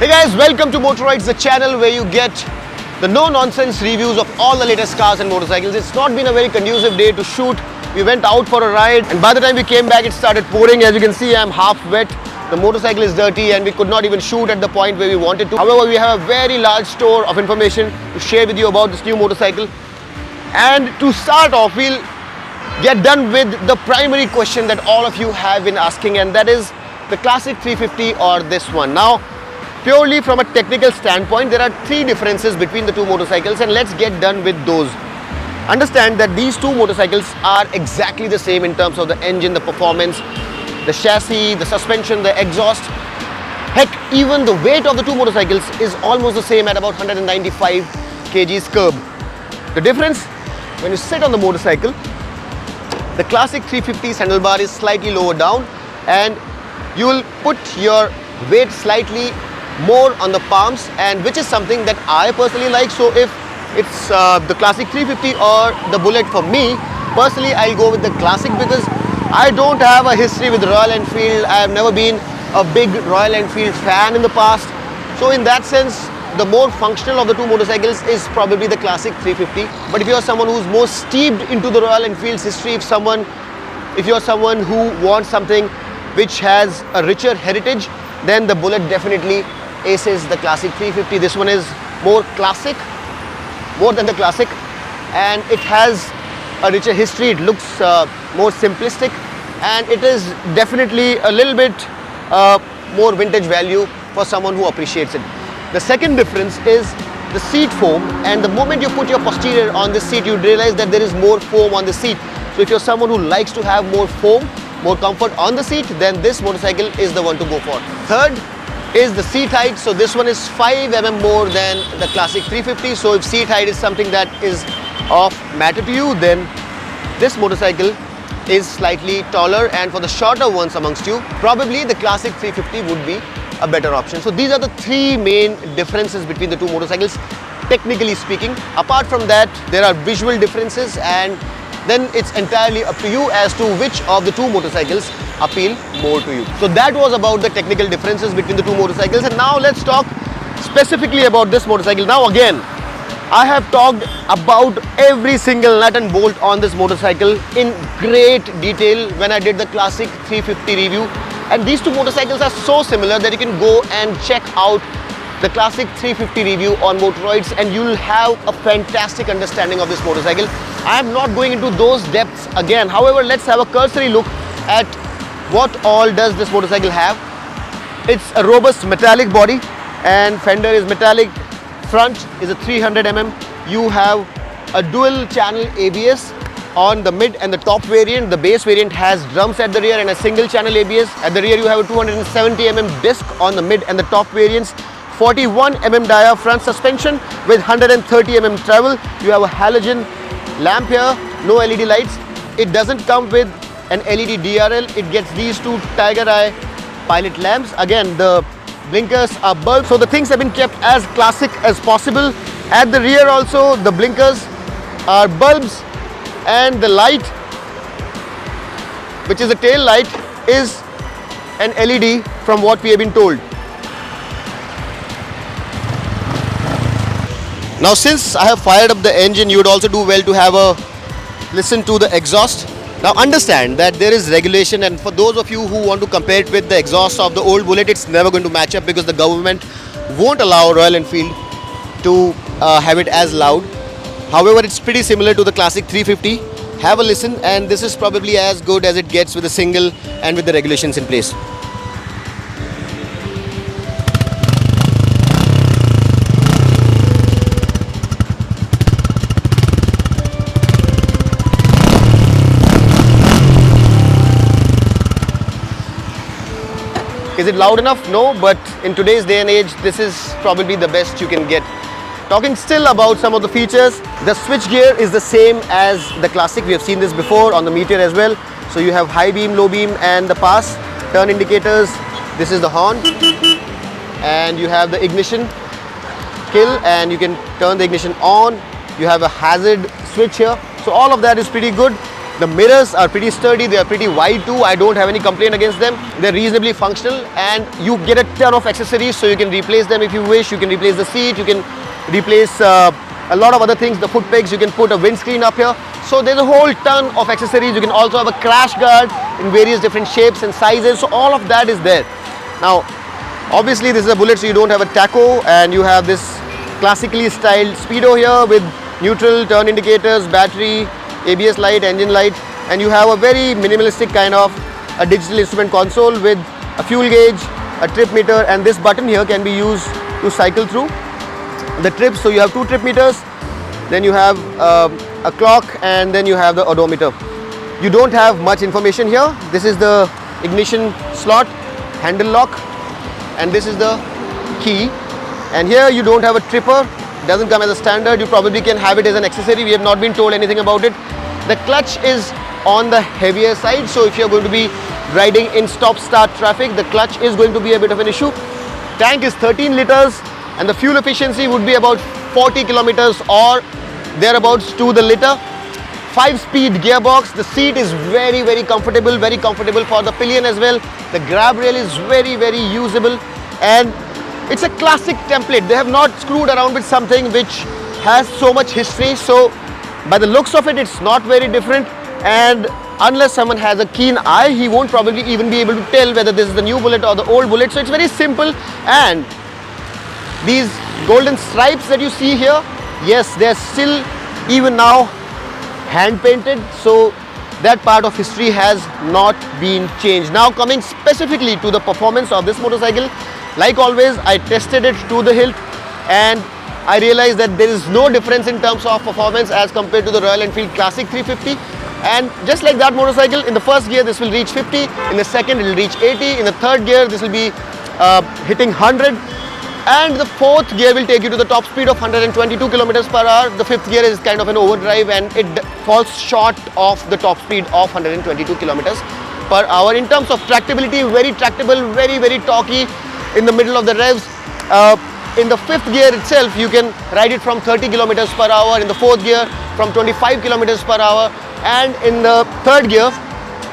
Hey guys, welcome to Motorites, the channel where you get the no-nonsense reviews of all the latest cars and motorcycles. It's not been a very conducive day to shoot. We went out for a ride and by the time we came back it started pouring. As you can see, I'm half wet. The motorcycle is dirty and we could not even shoot at the point where we wanted to. However, we have a very large store of information to share with you about this new motorcycle. And to start off, we'll get done with the primary question that all of you have been asking, and that is the Classic 350 or this one. Now, purely from a technical standpoint, there are three differences between the two motorcycles, and let's get done with those. Understand that these two motorcycles are exactly the same in terms of the engine, the performance, the chassis, the suspension, the exhaust. Heck, even the weight of the two motorcycles is almost the same at about 195 kgs curb. The difference, when you sit on the motorcycle, the Classic 350's handlebar is slightly lower down and you will put your weight slightly more on the palms, and which is something that I personally like. So if it's the Classic 350 or the Bullet for me, personally I'll go with the Classic because I don't have a history with Royal Enfield. I have never been a big Royal Enfield fan in the past. So in that sense, the more functional of the two motorcycles is probably the Classic 350. But if you're someone who's more steeped into the Royal Enfield's history, if you're someone who wants something which has a richer heritage, then the Bullet definitely aces the Classic 350. This one is more classic, more than the Classic, and it has a richer history. It looks more simplistic, and it is definitely a little bit more vintage value for someone who appreciates it. The second difference is the seat foam, and the moment you put your posterior on the seat, you realize that there is more foam on the seat. So if you're someone who likes to have more foam, more comfort on the seat, then this motorcycle is the one to go for. Third is the seat height. So this one is 5 mm more than the Classic 350. So if seat height is something that is of matter to you, then this motorcycle is slightly taller, and for the shorter ones amongst you, probably the Classic 350 would be a better option. So these are the three main differences between the two motorcycles, technically speaking. Apart from that, there are visual differences, and then it's entirely up to you as to which of the two motorcycles appeal more to you. So that was about the technical differences between the two motorcycles, and now let's talk specifically about this motorcycle. Now again, I have talked about every single nut and bolt on this motorcycle in great detail when I did the Classic 350 review, and these two motorcycles are so similar that you can go and check out the Classic 350 review on Motorites and you'll have a fantastic understanding of this motorcycle. I am not going into those depths again. However, let's have a cursory look at what all does this motorcycle have. It's a robust metallic body and fender is metallic. Front is a 300 mm. You have a dual channel ABS on the mid and the top variant. The base variant has drums at the rear and a single channel ABS. At the rear you have a 270 mm disc on the mid and the top variants. 41 mm dia front suspension with 130 mm travel. You have a halogen lamp here, no LED lights. It doesn't come with an LED DRL. It gets these two Tiger Eye pilot lamps. Again, the blinkers are bulbs, so the things have been kept as classic as possible. At the rear also, the blinkers are bulbs, and the light, which is the tail light, is an LED from what we have been told. Now since I have fired up the engine, you would also do well to have a listen to the exhaust. Now understand that there is regulation, and for those of you who want to compare it with the exhaust of the old Bullet, it's never going to match up because the government won't allow Royal Enfield to have it as loud. However, it's pretty similar to the Classic 350. Have a listen, and this is probably as good as it gets with a single and with the regulations in place. Is it loud enough? No, but in today's day and age, this is probably the best you can get. Talking still about some of the features, the switch gear is the same as the Classic. We have seen this before on the Meteor as well. So you have high beam, low beam and the pass. Turn indicators, this is the horn. And you have the ignition kill, and you can turn the ignition on. You have a hazard switch here. So all of that is pretty good. The mirrors are pretty sturdy, they are pretty wide too. I don't have any complaint against them. They're reasonably functional, and you get a ton of accessories, so you can replace them if you wish. You can replace the seat, you can replace a lot of other things, the foot pegs, you can put a windscreen up here. So there's a whole ton of accessories. You can also have a crash guard in various different shapes and sizes. So all of that is there. Now, obviously this is a Bullet, so you don't have a tacho, and you have this classically styled speedo here with neutral, turn indicators, battery, ABS light, engine light, and you have a very minimalistic kind of a digital instrument console with a fuel gauge, a trip meter, and this button here can be used to cycle through the trips. So you have 2 trip meters, then you have a clock, and then you have the odometer. You don't have much information here. This is the ignition slot, handle lock, and this is the key. And here you don't have a tripper, doesn't come as a standard. You probably can have it as an accessory. We have not been told anything about it. The clutch is on the heavier side, so if you're going to be riding in stop-start traffic, the clutch is going to be a bit of an issue. Tank is 13 liters, and the fuel efficiency would be about 40 kilometers or thereabouts to the liter. 5-speed gearbox. The seat is very comfortable for the pillion as well. The grab rail is very usable, and it's a classic template. They have not screwed around with something which has so much history. So by the looks of it, it's not very different, and unless someone has a keen eye, he won't probably even be able to tell whether this is the new Bullet or the old Bullet. So it's very simple. And these golden stripes that you see here, yes, they're still even now hand painted, so that part of history has not been changed. Now coming specifically to the performance of this motorcycle, like always, I tested it to the hilt, and I realized that there is no difference in terms of performance as compared to the Royal Enfield Classic 350. And just like that motorcycle, in the first gear this will reach 50, in the second it will reach 80, in the third gear this will be hitting 100, and the fourth gear will take you to the top speed of 122 kilometers per hour. The fifth gear is kind of an overdrive, and it falls short of the top speed of 122 kilometers per hour. In terms of tractability, very tractable, very torquey in the middle of the revs. In the fifth gear itself, you can ride it from 30 kilometers per hour, in the fourth gear from 25 kilometers per hour, and in the third gear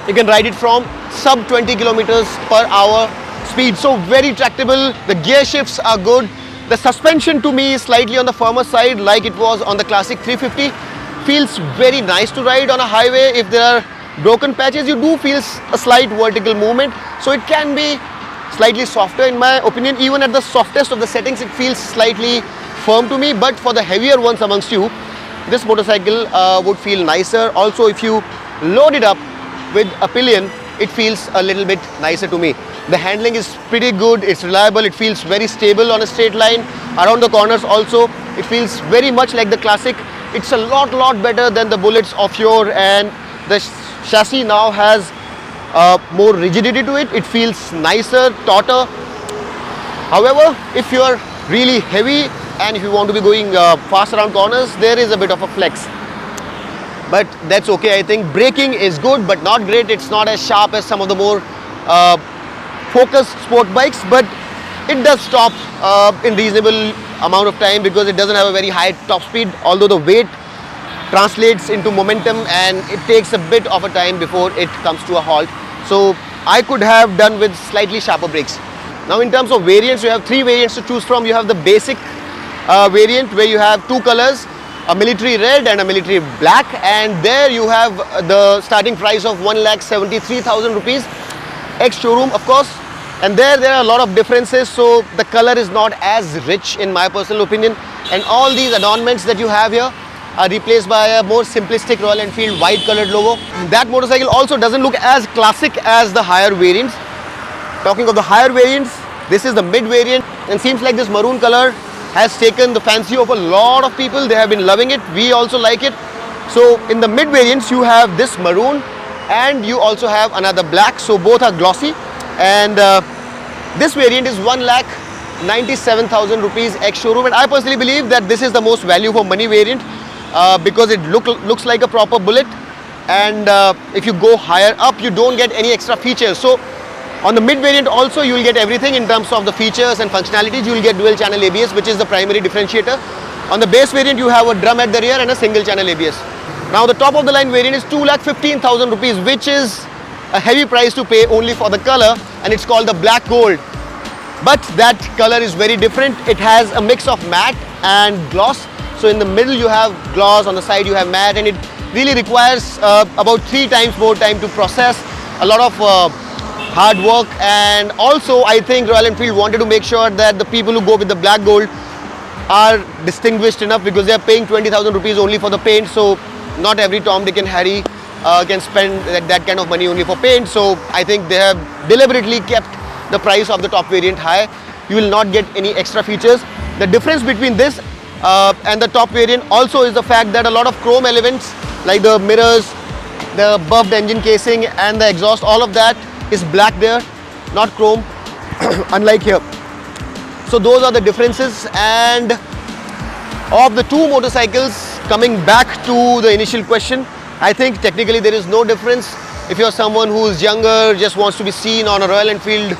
you can ride it from sub 20 kilometers per hour speed. So very tractable. The gear shifts are good. The suspension to me is slightly on the firmer side, like it was on the Classic 350. Feels very nice to ride on a highway. If there are broken patches, you do feel a slight vertical movement, so it can be slightly softer in my opinion. Even at the softest of the settings, it feels slightly firm to me, but for the heavier ones amongst you, this motorcycle would feel nicer. Also, if you load it up with a pillion, it feels a little bit nicer to me. The handling is pretty good, it's reliable, it feels very stable on a straight line. Around the corners also, it feels very much like the Classic. It's a lot better than the Bullets of yore, and the chassis now has more rigidity to it. It feels nicer, tauter. However, if you are really heavy and if you want to be going fast around corners, there is a bit of a flex. But that's okay. I think braking is good but not great. It's not as sharp as some of the more focused sport bikes, but it does stop in reasonable amount of time because it doesn't have a very high top speed, although the weight translates into momentum and it takes a bit of a time before it comes to a halt. So I could have done with slightly sharper brakes. Now in terms of variants, you have 3 variants to choose from. You have the basic variant where you have 2 colors, a military red and a military black, and there you have the starting price of 1,73,000 rupees, ex-showroom of course, and there are a lot of differences, so the color is not as rich in my personal opinion, and all these adornments that you have here are replaced by a more simplistic Royal Enfield white colored logo. That motorcycle also doesn't look as classic as the higher variants. Talking of the higher variants, this is the mid variant, and seems like this maroon color has taken the fancy of a lot of people. They have been loving it. We also like it. So in the mid variants, you have this maroon and you also have another black. So both are glossy, and this variant is 1,97,000 rupees ex-showroom, and I personally believe that this is the most value for money variant because it looks like a proper Bullet, and if you go higher up, you don't get any extra features. So on the mid variant also, you will get everything in terms of the features and functionalities. You will get dual channel ABS, which is the primary differentiator. On the base variant, you have a drum at the rear and a single channel ABS. Now the top of the line variant is 2,15,000 rupees, which is a heavy price to pay only for the color, and it's called the black gold. But that color is very different. It has a mix of matte and gloss. So in the middle you have gloss, on the side you have matte, and it really requires about 3 times more time to process, a lot of hard work. And also I think Royal Enfield wanted to make sure that the people who go with the black gold are distinguished enough, because they are paying 20,000 rupees only for the paint. So not every Tom, Dick and Harry can spend that kind of money only for paint. So I think they have deliberately kept the price of the top variant high. You will not get any extra features. The difference between this and the top variant also is the fact that a lot of chrome elements like the mirrors, the buffed engine casing and the exhaust, all of that is black there, not chrome, unlike here. So those are the differences. And of the two motorcycles, coming back to the initial question, I think technically there is no difference. If you're someone who is younger, just wants to be seen on a Royal Enfield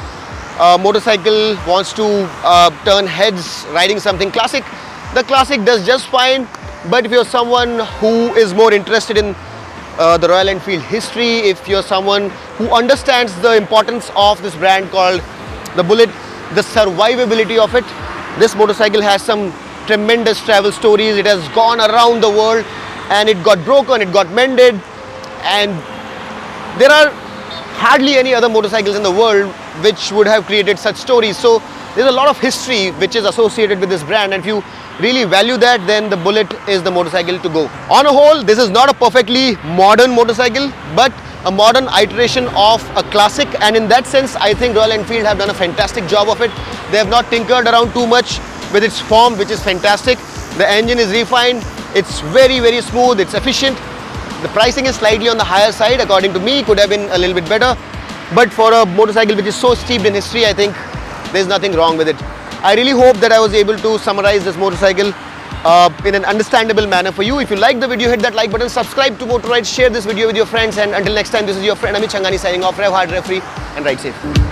motorcycle, wants to turn heads riding something classic, the classic does just fine. But if you're someone who is more interested in the Royal Enfield history, if you're someone who understands the importance of this brand called the Bullet, the survivability of it, this motorcycle has some tremendous travel stories. It has gone around the world, and it got broken, it got mended, and there are hardly any other motorcycles in the world which would have created such stories. So there's a lot of history which is associated with this brand, and if you really value that, then the Bullet is the motorcycle to go. On a whole, this is not a perfectly modern motorcycle, but a modern iteration of a classic, and in that sense I think Royal Enfield have done a fantastic job of it. They have not tinkered around too much with its form, which is fantastic. The engine is refined, it's very smooth, it's efficient. The pricing is slightly on the higher side, according to me, could have been a little bit better. But for a motorcycle which is so steeped in history, I think there's nothing wrong with it. I really hope that I was able to summarize this motorcycle in an understandable manner for you. If you like the video, hit that like button, subscribe to Motor Rides, share this video with your friends, and until next time, this is your friend Amit Changani signing off. Rev hard, rev free, and ride safe.